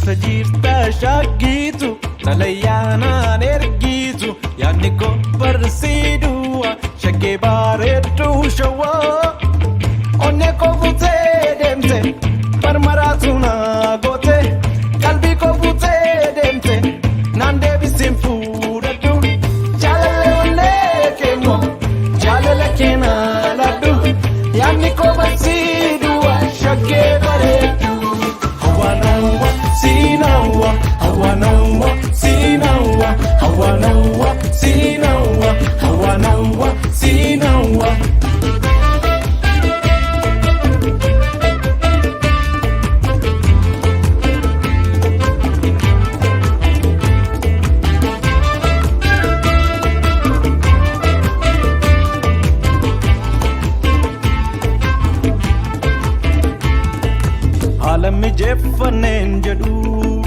sajirta shagitu nalayana nergitu yani ko parsidua shage baretu shawa onne ko vute demte parmaratuna gote kalbi ko vute demte nande bisimfuradu jalale onne kemo jalale kena ladu yani ko parsidua shage baretu Hawanawa, Sinawa, Hawanawa, Sinawa, Hawanawa, Sinawa, Hawanawa, Sinawa. Alam mi jeffanen jadu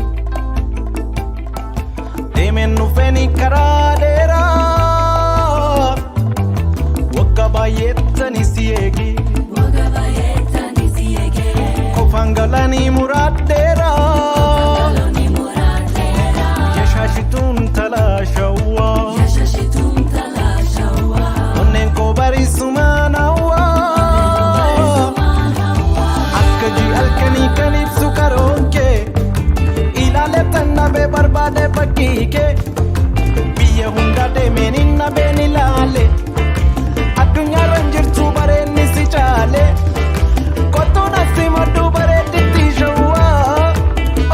Demen nu feni karadera Wakabayetta ni siege Kofangalani muradera Yashashitun tala shawa Onnen ko bari sumanawa Alkani kanif sukaronke ilale tanna be barbade pakike biye hunda de meninna be nilale adunya ranjir tu bare nisi chale koto nasimatu bare titi jowa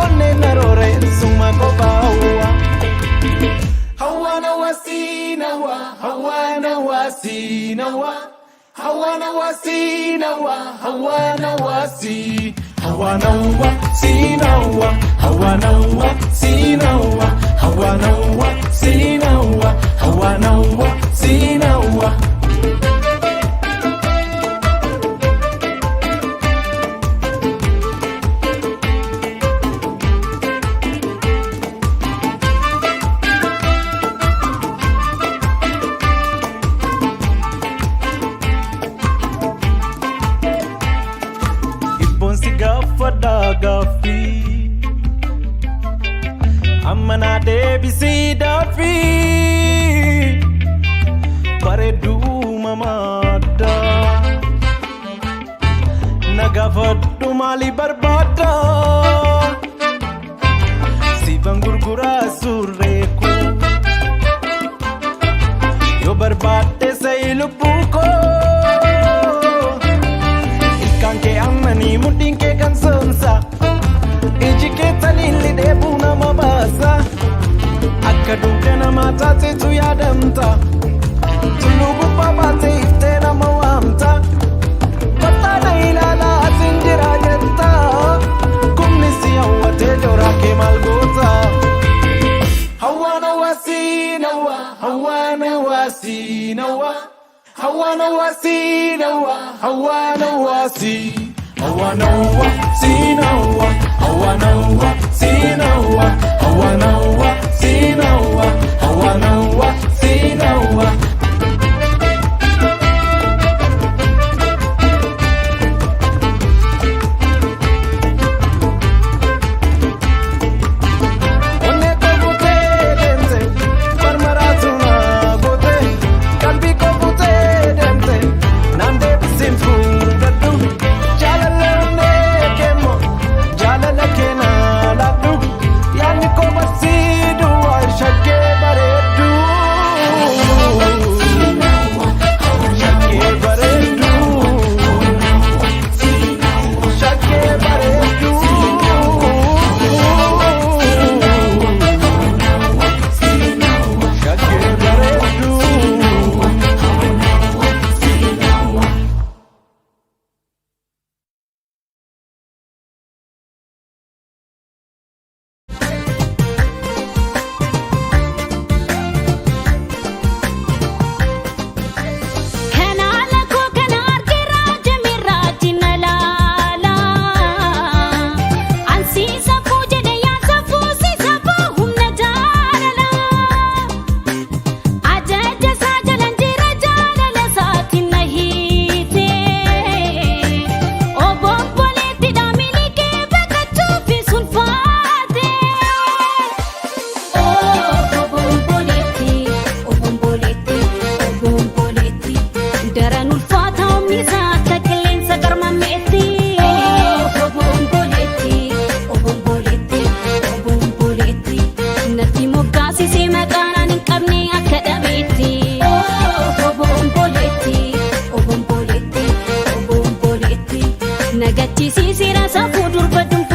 onne narore suma ko bawa hawana wasinawa hawana wasinawa Hawana wasinawa, hawana wasi, hawana wasinawa, hawana wasinawa, hawana wasinawa, hawana wasinawa. Gafi Amana debisi dafi Paredu mamada Nagafaddu mali barbada Sivan gurgura surreku Yo barbate say lupuko Ikanke amani mudinke kansonsa Ijike talili debu na mabasa Akaduke na matate tuyadamta Tulugu papate ifte na mawamta Patana ilala asinjira jetta Kumnisi awate jorake malgota Hawana wasinawa, hawana wasinawa Hawana wasinawa, hawana wasi Hawana wasinawa, hawana wasinawa, hawana wasinawa, hawana wasinawa. Tum